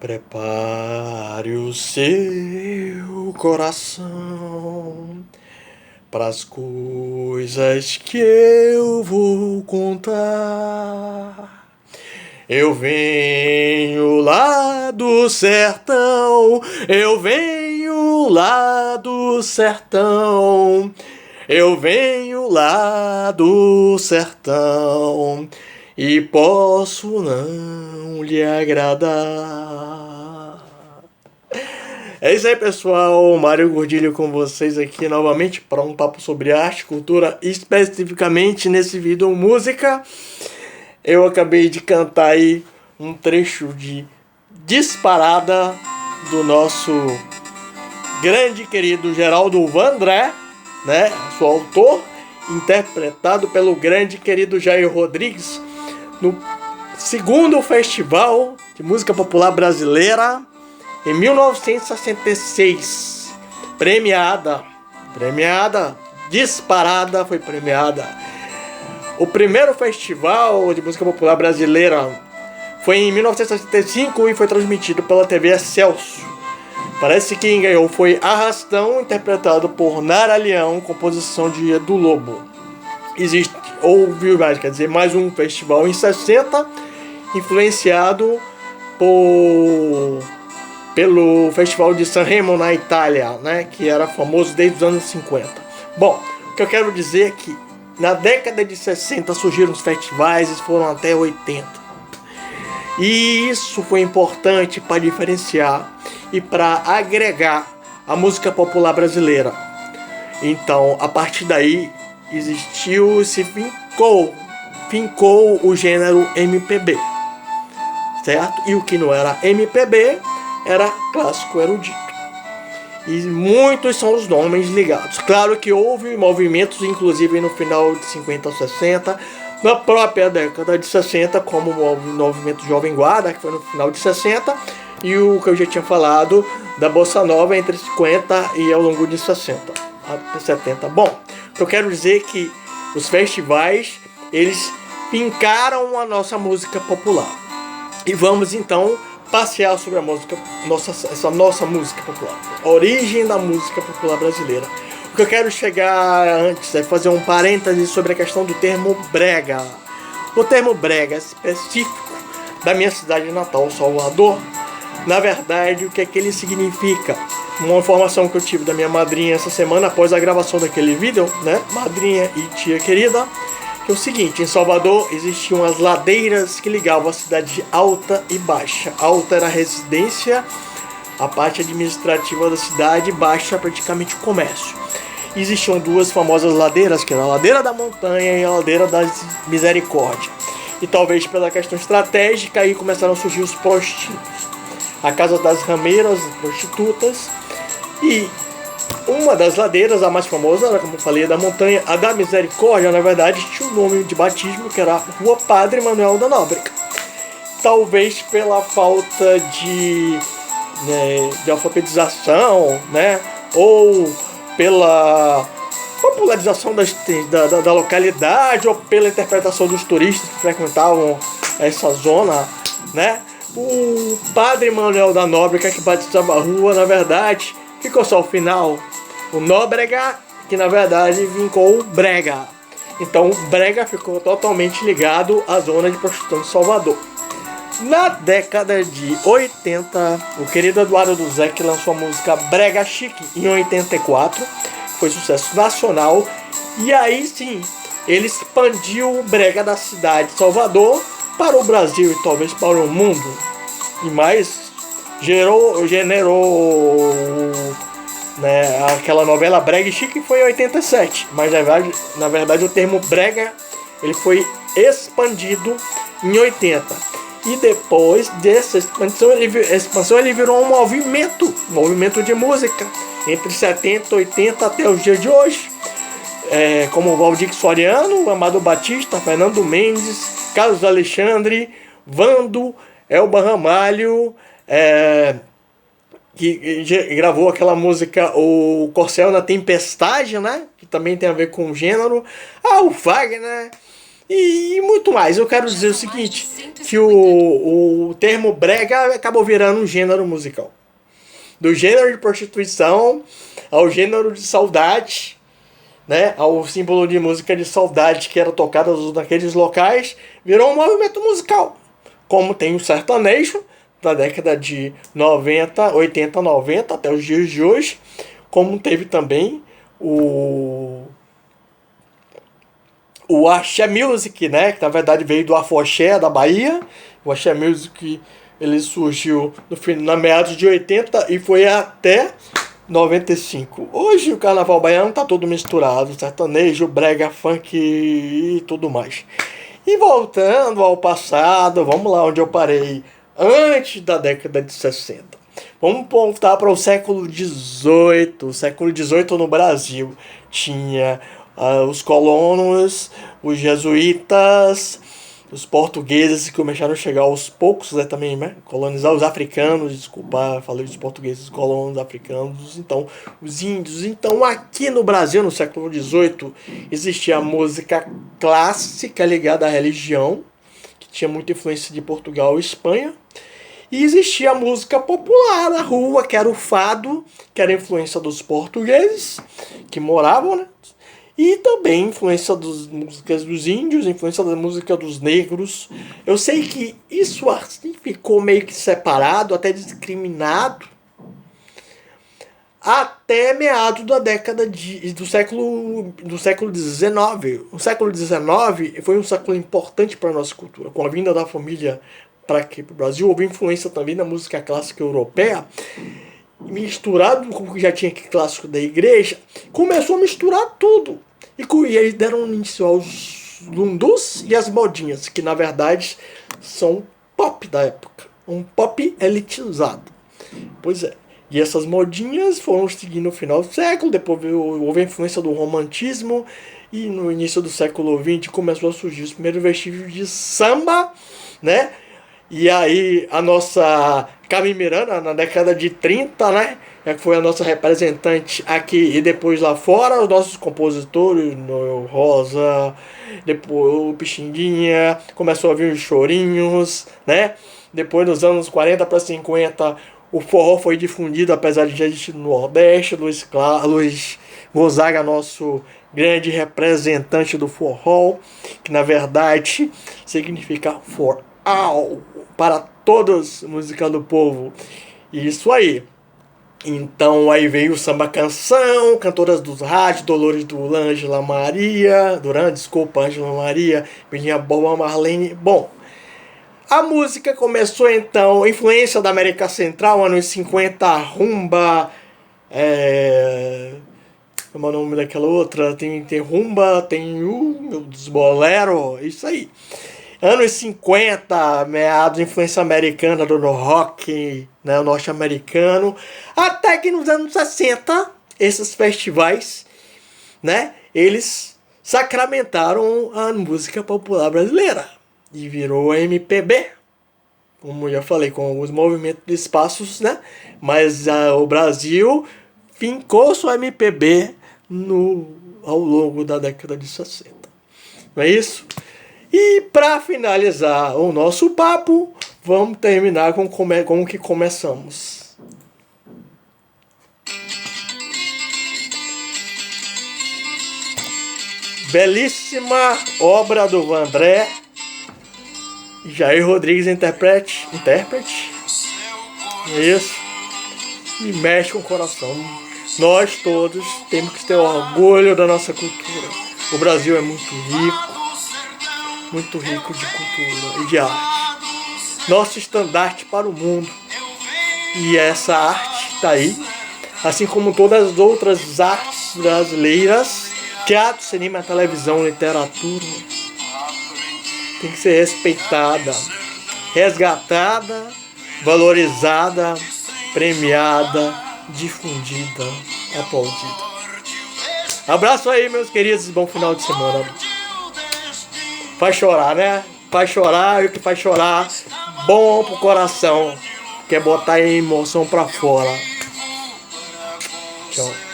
Prepare o seu coração pras coisas que eu vou contar. Eu venho lá do sertão, eu venho lá do sertão, eu venho lá do sertão e posso não lhe agradar. É isso aí, pessoal. Mário Gordilho com vocês aqui novamente para um papo sobre arte, cultura, especificamente nesse vídeo música. Eu acabei de cantar aí um trecho de Disparada do nosso grande querido Geraldo Vandré, né? Seu autor, interpretado pelo grande querido Jair Rodrigues no segundo Festival de Música Popular Brasileira em 1966. Disparada foi premiada. O primeiro festival de música popular brasileira foi em 1965 e foi transmitido pela TV Excelsior. Parece que quem ganhou foi Arrastão, interpretado por Nara Leão, composição de Edu Lobo. Houve mais um festival em 60, influenciado pelo Festival de Sanremo na Itália, né, que era famoso desde os anos 50. Bom, o que eu quero dizer é que na década de 60 surgiram os festivais e foram até 80. E isso foi importante para diferenciar e para agregar a música popular brasileira. Então, a partir daí, fincou o gênero MPB, certo? E o que não era MPB era clássico erudito. E muitos são os nomes ligados. Claro que houve movimentos, inclusive no final de 50 ou 60, na própria década de 60, como o movimento Jovem Guarda, que foi no final de 60, e o que eu já tinha falado da Bossa Nova entre 50 e ao longo de 60 até 70. Bom, eu quero dizer que os festivais, eles fincaram a nossa música popular. E vamos então passear sobre essa nossa música popular, a origem da música popular brasileira. O que eu quero chegar antes é fazer um parêntese sobre a questão do termo brega. O termo brega específico da minha cidade natal, Salvador. Na verdade, o que é que ele significa? Uma informação que eu tive da minha madrinha essa semana após a gravação daquele vídeo, né? Madrinha e tia querida. Que é o seguinte, em Salvador existiam as ladeiras que ligavam a cidade Alta e Baixa. Alta era a residência, a parte administrativa da cidade, Baixa praticamente o comércio. Existiam duas famosas ladeiras, que era a Ladeira da Montanha e a Ladeira da Misericórdia. E talvez pela questão estratégica aí começaram a surgir os prostíbulos. A Casa das Rameiras, prostitutas, e uma das ladeiras, a mais famosa, como eu falei, da Montanha, a da Misericórdia, na verdade, tinha o nome de batismo, que era Rua Padre Manuel da Nóbrega. Talvez pela falta de alfabetização, né, ou pela popularização da localidade, ou pela interpretação dos turistas que frequentavam essa zona, né, o Padre Manuel da Nóbrega, que batizava a rua, na verdade, ficou só o final, o Nóbrega, que na verdade vincou o Brega. Então o Brega ficou totalmente ligado à zona de prostituição de Salvador. Na década de 80, o querido Eduardo Duzec lançou a música Brega Chique em 84, foi sucesso nacional, e aí sim, ele expandiu o Brega da cidade de Salvador para o Brasil e talvez para o mundo, e mais generou, né, aquela novela Brega Chique, foi em 87, mas na verdade o termo brega ele foi expandido em 80, e depois dessa expansão ele virou um movimento de música entre 70 e 80 até os dias de hoje, como Valdir Soriano, Amado Batista, Fernando Mendes, Carlos Alexandre, Vando, Elba Ramalho, que gravou aquela música O Corcel na Tempestade, né? Que também tem a ver com o gênero. O Wagner, e muito mais. Eu quero dizer o seguinte, que o termo brega acabou virando um gênero musical. Do gênero de prostituição ao gênero de saudade, né, ao símbolo de música de saudade que era tocada naqueles locais, virou um movimento musical. Como tem o sertanejo, da década de 90, 80, 90 até os dias de hoje, como teve também o Axé Music, né, que na verdade veio do Afoxé da Bahia. O Axé Music ele surgiu na meados de 80 e foi até 95. Hoje o carnaval baiano tá todo misturado, sertanejo, brega, funk e tudo mais. E voltando ao passado, vamos lá onde eu parei, antes da década de 60. Vamos voltar para o século XVIII. O século XVIII no Brasil tinha os colonos, os jesuítas, os portugueses que começaram a chegar aos poucos, né, também, né, colonizar os africanos, desculpa, falei dos portugueses, colonos, africanos, então os índios. Então aqui no Brasil, no século XVIII, existia a música clássica ligada à religião, que tinha muita influência de Portugal e Espanha, e existia a música popular na rua, que era o fado, que era a influência dos portugueses, que moravam, né? E também influência das músicas dos índios, influência da música dos negros. Eu sei que isso assim ficou meio que separado, até discriminado, até meados da década do século XIX. O século XIX foi um século importante para a nossa cultura. Com a vinda da família para aqui, para o Brasil, houve influência também na música clássica europeia, misturado com o que já tinha aqui clássico da igreja, começou a misturar tudo. E eles deram início aos lundus e as modinhas, que na verdade são pop da época. Um pop elitizado. Pois é. E essas modinhas foram seguindo no final do século, depois houve a influência do romantismo, e no início do século XX começou a surgir os primeiros vestígios de samba, né? E aí a nossa Carmen Miranda, na década de 30, né, que foi a nossa representante aqui e depois lá fora, os nossos compositores, Noel Rosa, depois o Pixinguinha, começou a vir os chorinhos, né? Depois nos anos 40 para 50, o forró foi difundido, apesar de já existir no Nordeste. Luiz Gonzaga, nosso grande representante do forró, que na verdade significa for all, para todos, música do povo. Isso aí. Então aí veio o samba canção, cantoras dos rádios, Dolores Duran, Ângela Maria, Ângela Maria, Virginia Boba, Marlene. Bom, a música começou então, influência da América Central, anos 50, rumba, como é o nome daquela outra? Tem rumba, tem meu Deus, bolero, isso aí. Anos 50, meados, influência americana do rock, né, norte-americano, até que nos anos 60, esses festivais, né, eles sacramentaram a música popular brasileira e virou MPB, como eu já falei, com os movimentos de espaços, né, mas o Brasil fincou sua MPB ao longo da década de 60. Não é isso? E para finalizar o nosso papo, vamos terminar com o que começamos. Belíssima obra do Vandré, Jair Rodrigues, intérprete. Isso. E mexe com o coração. Nós todos temos que ter orgulho da nossa cultura. O Brasil é muito rico de cultura e de arte. Nosso estandarte para o mundo. E essa arte está aí, assim como todas as outras artes brasileiras, teatro, cinema, televisão, literatura, tem que ser respeitada, resgatada, valorizada, premiada, difundida, aplaudida. Abraço aí, meus queridos, bom final de semana. Faz chorar, né? Faz chorar, e o que faz chorar, bom pro coração, que é botar a emoção pra fora. Tchau.